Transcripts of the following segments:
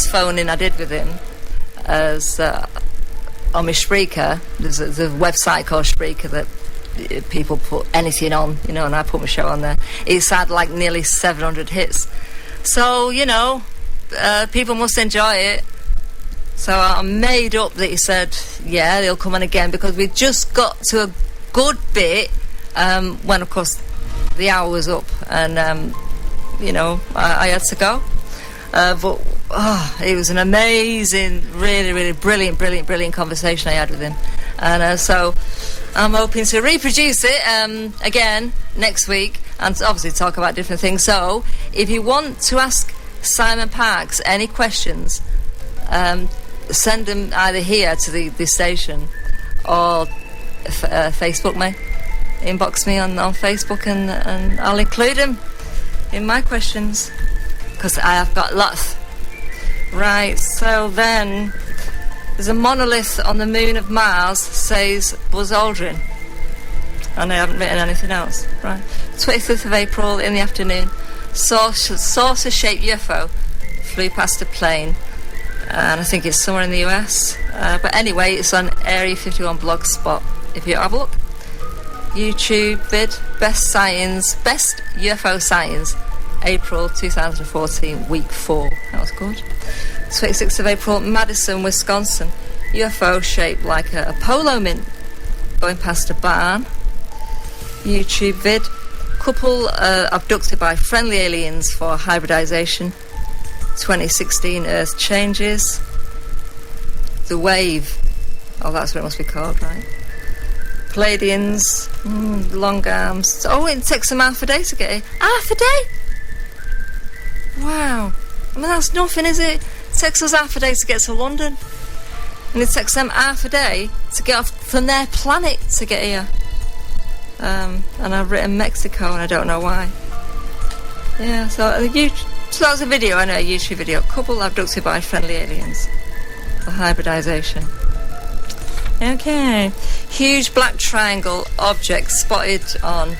first phone-in I did with him as on my Spreaker. There's a website called Spreaker that people put anything on, you know, and I put my show on there. It's had like nearly 700 hits. So, you know, people must enjoy it. So I made up that he said, yeah, they'll come on again, because we just got to a good bit when, of course, the hour was up, and, you know, I had to go. But it was an amazing, really, really brilliant conversation I had with him. And so I'm hoping to reproduce it again next week, and obviously talk about different things. So if you want to ask Simon Parkes any questions, send them either here to the station or Facebook me, inbox me on Facebook, and I'll include them in my questions, because I have got lots. Right, so then there's a monolith on the moon of Mars, says Buzz Aldrin, and I haven't written anything else. Right, 25th of April in the afternoon, saucer-shaped UFO flew past a plane, and I think it's somewhere in the US, but anyway, it's on Area 51 Blogspot if you have a look. YouTube vid, best UFO sightings, April 2014, week 4. That was good. 26th of April, Madison, Wisconsin, UFO shaped like a polo mint going past a barn. YouTube vid, couple abducted by friendly aliens for hybridization. 2016, Earth changes. The wave. Oh, that's what it must be called, right? Palladians, long arms. Oh, it takes them half a day to get here. Half a day? Wow. I mean, that's nothing, is it? It takes us half a day to get to London. And it takes them half a day to get off from their planet to get here. And I've written Mexico, and I don't know why. Yeah, so that was a video, I know, a YouTube video. Couple abducted by friendly aliens for hybridization. Okay. Huge black triangle object spotted on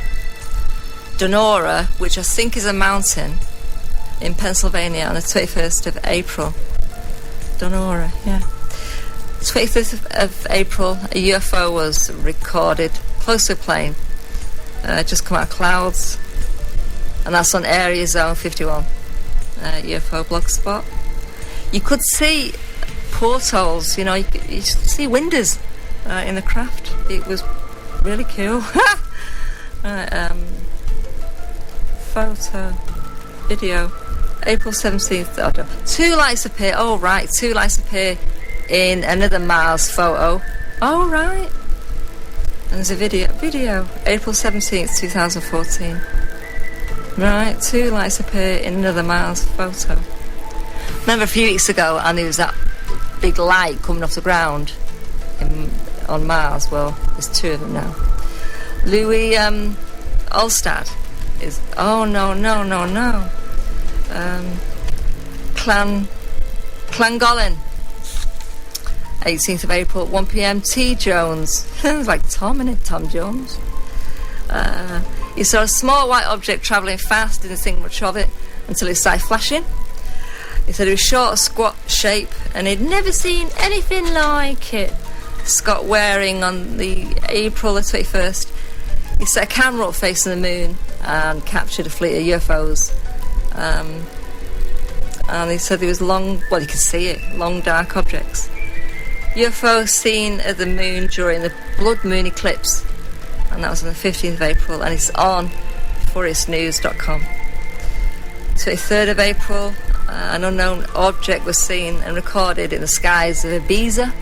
Donora, which I think is a mountain in Pennsylvania, on the 21st of April. Donora, yeah. 25th of April, a UFO was recorded close to a plane, just come out of clouds, and that's on Area Zone 51. UFO Blogspot. You could see portholes, you know, you could see windows in the craft. It was really cool. Photo, video, April 17th. Oh, 2 lights appear. Oh, right, 2 lights appear in another Mars photo. Oh, right. And there's a video, April 17th, 2014. Right, 2 lights appear in another Mars photo. Remember a few weeks ago, and there was that big light coming off the ground on Mars. Well, there's 2 of them now. Louis Olstad is... Oh, no. Llangollen, 18th of April, 1 p.m. T. Jones. Sounds like Tom, innit? Tom Jones. He saw a small white object travelling fast, didn't think much of it until it started flashing. He said it was short, squat shape, and he'd never seen anything like it. Scott Waring on the April the 21st. He set a camera up facing the moon and captured a fleet of UFOs. And he said there was long, well, you could see it, long dark objects. UFO seen at the moon during the blood moon eclipse, and that was on the 15th of April, and it's on forestnews.com. 23rd of April, an unknown object was seen and recorded in the skies of Ibiza,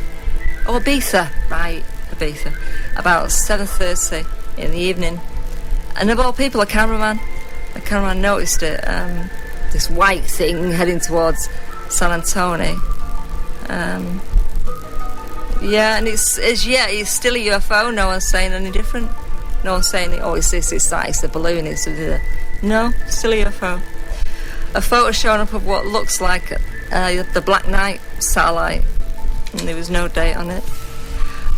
about 7:30 in the evening. And of all people, the cameraman noticed it, this white thing heading towards San Antonio. Yeah, and it's still a UFO. No one's saying any different. No one's saying, it's this, it's that, it's the balloon, it's the... No, still a UFO. A photo showing up of what looks like the Black Knight satellite, and there was no date on it.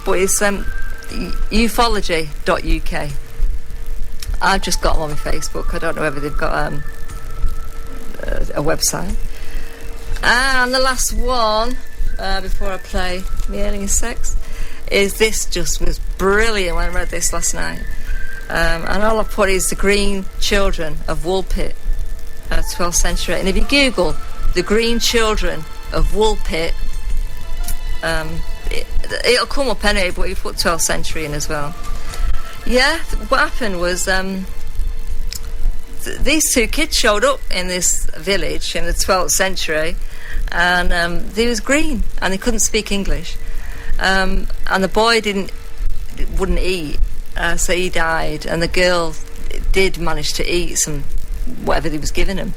But it's ufology.uk. I've just got them on my Facebook. I don't know whether they've got a website. And the last one, before I play The Alien Sex, is this. Just was brilliant when I read this last night. And all I put is the green children of Woolpit, 12th century. And if you Google the green children of Woolpit, it'll come up anyway, but you put 12th century in as well. Yeah, what happened was these two kids showed up in this village in the 12th century, and they was green and they couldn't speak English, and the boy wouldn't eat, so he died, and the girl did manage to eat some whatever he was giving him,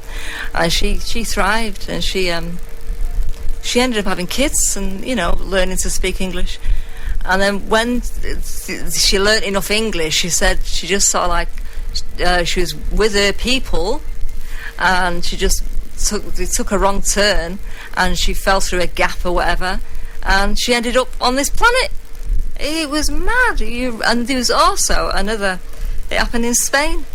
and she thrived, and she ended up having kids and learning to speak English. And then when she learnt enough English, she said she just sort of like she was with her people, and she just took a wrong turn, and she fell through a gap or whatever, and she ended up on this planet. It was mad. And there was also another. It happened in Spain.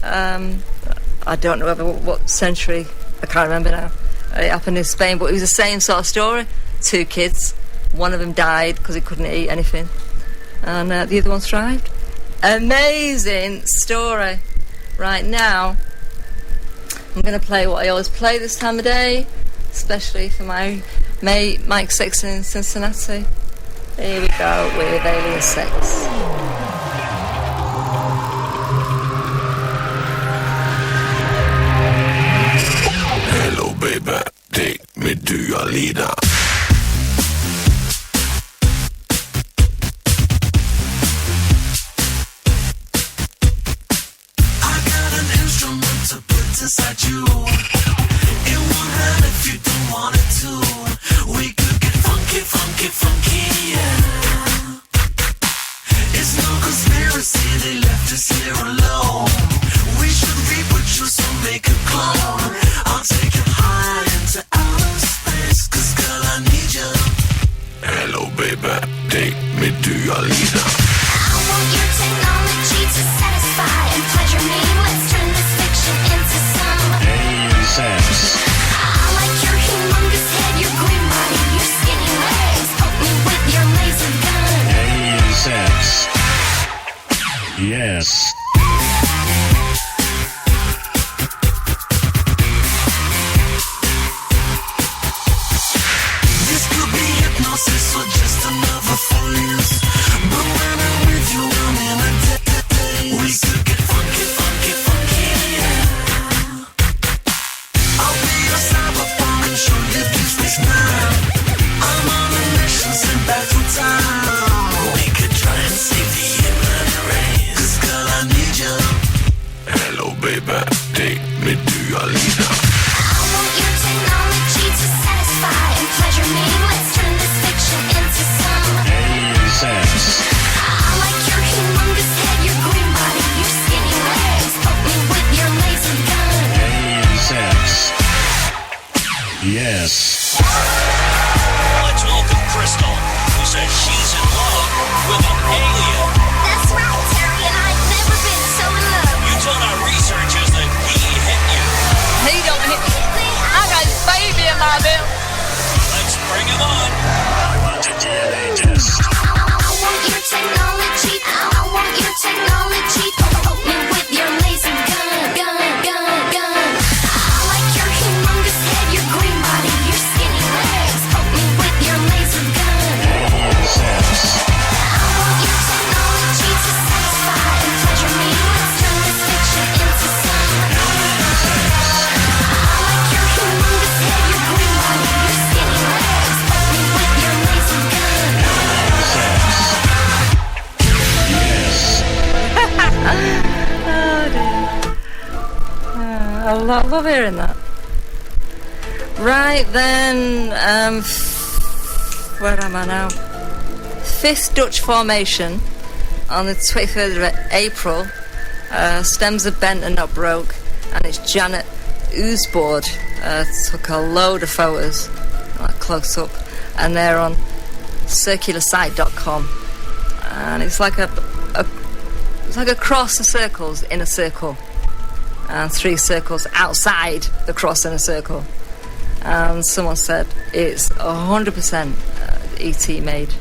I don't know what century. I can't remember now. It happened in Spain, but it was the same sort of story. Two kids. One of them died because he couldn't eat anything, and the other one thrived. Amazing story. Right now, I'm going to play what I always play this time of day, especially for my mate Mike Sexton in Cincinnati. Here we go with Alien Sex. Hello baby, take me to your leader. Inside you, it won't hurt if you don't want it to. We could get funky, funky, funky, yeah. It's no conspiracy, they left us here alone. We should reproduce or make a clone. I'll take you high into outer space, 'cause girl I need you. Hello baby, take me to your leader. I want your technology to satisfy and pleasure me. Let's turn this fiction into Alien Sex. I like your humongous head, your green body, your skinny legs. Poke me with your laser gun. Alien Sex. Yes. This could be hypnosis or just another phase. But when I'm with you, I'm in a daze. We could get funky, funky, funky, yeah. I'll be your cyberpunk and show you Deep Space Nine. I'm on a mission sent back through time. We could try and save the human race. 'Cause girl, I need you. Hello baby, take me to your leader. I want your technology to satisfy and pleasure me. Let's turn this fiction into some Alien Sex. I like your humongous head, your green body, your skinny legs. Poke me with your laser gun. Alien Sex. Yes. Let's welcome Crystal, who says she's in love with an alien. That's right, Terry, and I've never been so in love. You told our researchers that he hit you. He don't hit me. I got his baby in my bill. Let's bring him on. I want a DNA test. I want your technology. I want your technology. Poke me with your laser gun, gun, gun, gun. I like your humongous head, your green body, your skinny legs. Poke me with your laser gun. Alien Sex. I want your technology to satisfy and pleasure me. Let's turn this fiction into some. I like your humongous head, your green body, your skinny legs. Poke me with your laser gun. Sex. Yes. Oh dear. I love hearing that. Right then, where am I now? Fifth Dutch formation on the 23rd of April. Stems are bent and not broke, and it's Janet Oosboard. Took a load of photos, like close up, and they're on circularsite.com. And it's like it's like a cross of circles in a circle, and three circles outside the cross in a circle. and someone said it's 100% ET made.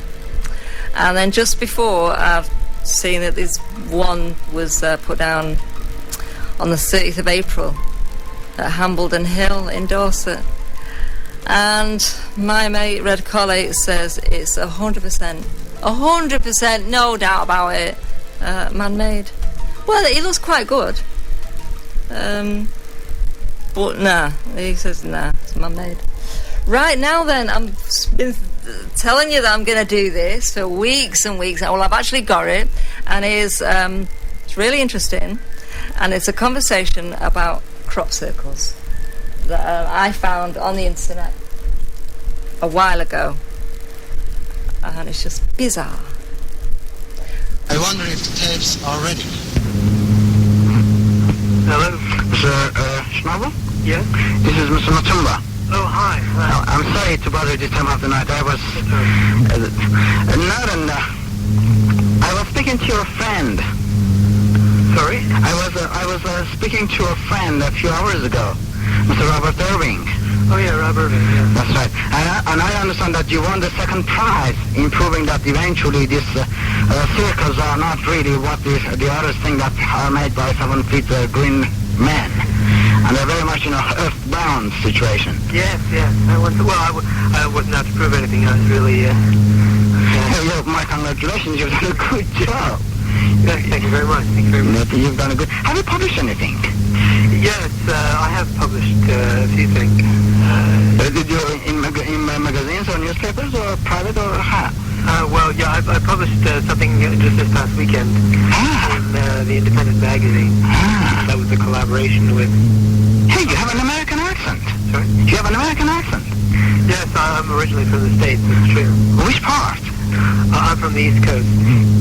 And then just before, I've seen that this one was put down on the 30th of April at Hambledon Hill in Dorset. And my mate Red Collie says it's 100%, no doubt about it, man-made. Well, it looks quite good. But nah, he says nah, it's man-made. Right now then, I'm been telling you that I'm going to do this for weeks and weeks. Well, I've actually got it, and it's really interesting, and it's a conversation about crop circles that I found on the internet a while ago, and it's just bizarre. I wonder if the tapes are ready. Hello? Mr. Schnabel? Yes? This is Mr. Matumba. Oh, hi. I'm sorry to bother you this time of the night. I was... I was speaking to your friend. Sorry? I was speaking to a friend a few hours ago, Mr. Robert Irving. Oh, yeah, Robert Irving, yeah. That's right. And I understand that you won the second prize in proving that eventually these circles are not really what the others think that are made by 7 feet green men. And they're very much, earthbound situation. Yes. I wasn't out to prove anything. I was really, My congratulations, you've done a good job. Thank you very much. You've done a good... Have you published anything? Yes, I have published a few things. Did you in magazines or newspapers or private or how? I published something just this past weekend in the Independent magazine. That was a collaboration with... Hey, you have an American accent. Sorry? You have an American accent. Yes, I'm originally from the States, it's true. Which part? I'm from the East Coast.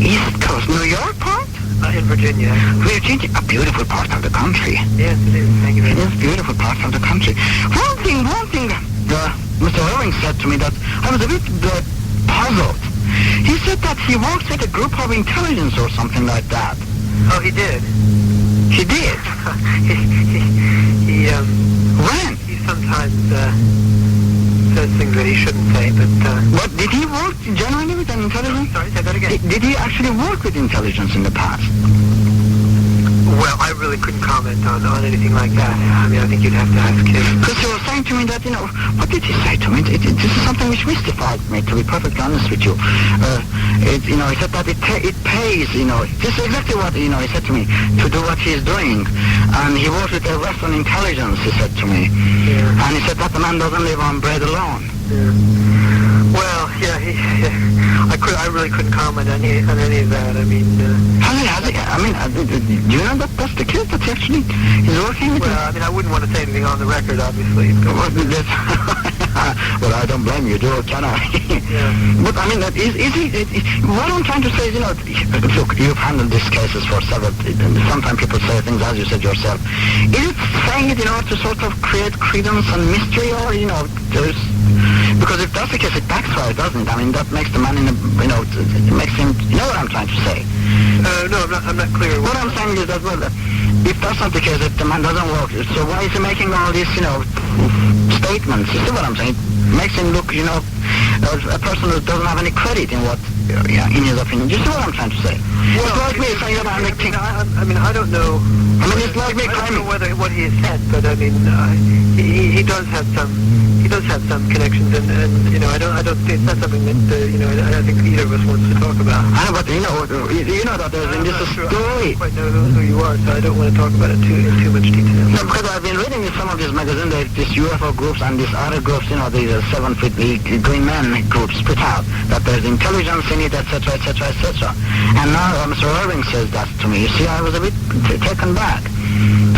East Coast, New York part? In Virginia. Virginia, a beautiful part of the country. Yes, it is. Thank you very much. It is a beautiful part of the country. One thing, Mr. Irving said to me that I was a bit puzzled. He said that he works with a group of intelligence or something like that. Oh, he did? He did? When? He sometimes says things that he shouldn't say, but... But did he work genuinely with an intelligence? Sorry, say that again. Did he actually work with intelligence in the past? Well, I really couldn't comment on anything like that. I mean, I think you'd have to ask him. Because he was saying to me that, what did he say to me? This is something which mystified me, to be perfectly honest with you. He said that it pays, this is exactly what, he said to me, to do what he is doing. And he works with a Western intelligence, he said to me. Yeah. And he said that the man doesn't live on bread alone. Yeah. Well, yeah, I really couldn't comment on any of that. I mean... do you know that that's the case, that he actually is working with? Well, I mean, I wouldn't want to say anything on the record, obviously. Well, I don't blame you, can I? Yeah. But, I mean, what I'm trying to say is, look, you've handled these cases for several... Sometimes people say things, as you said yourself. Is it saying it in order to sort of create credence and mystery, or, there's... Because if that's the case, it backfires, doesn't it? I mean, that makes the man it makes him... You know what I'm trying to say? No, I'm not clear. What I'm saying is that, well, if that's not the case, if the man doesn't work, so why is he making all these, statements? You see what I'm saying? It makes him look, as a person who doesn't have any credit in what, in his opinion. Do you see what I'm trying to say? Well, it's like me saying that I'm making... I mean, I don't know... I mean, it's like me claiming... I don't know what he has said, but I mean, he does have some... He does have some connections, and I don't think it's not something that I think either of us wants to talk about. I know, but you know that there's in this story. I don't quite know who you are, so I don't want to talk about it in too much detail. No, because I've been reading in some of these magazines, these UFO groups and these other groups, these 7 feet green men groups put out that there's intelligence in it, etc., etc., etc. And now Mr. Irving says that to me. You see, I was a bit taken back.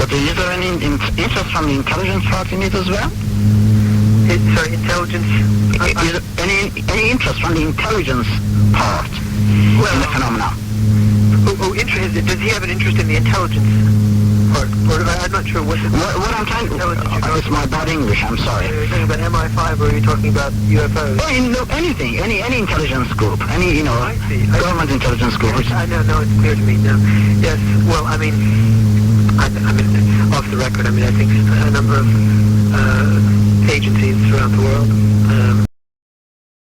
But is there any interest from the intelligence part in it as well? Sorry, intelligence? Is there any interest from the intelligence part in the phenomena? Interest? Does he have an interest in the intelligence part? Or I'm not sure what I'm trying to... it's my bad English, I'm sorry. Are you talking about MI5 or are you talking about UFOs? Anything, any intelligence group, any, I see. government intelligence group. I know, it's clear to me now. Yes, well, I mean... I mean, off the record, I mean, I think a number of agencies throughout the world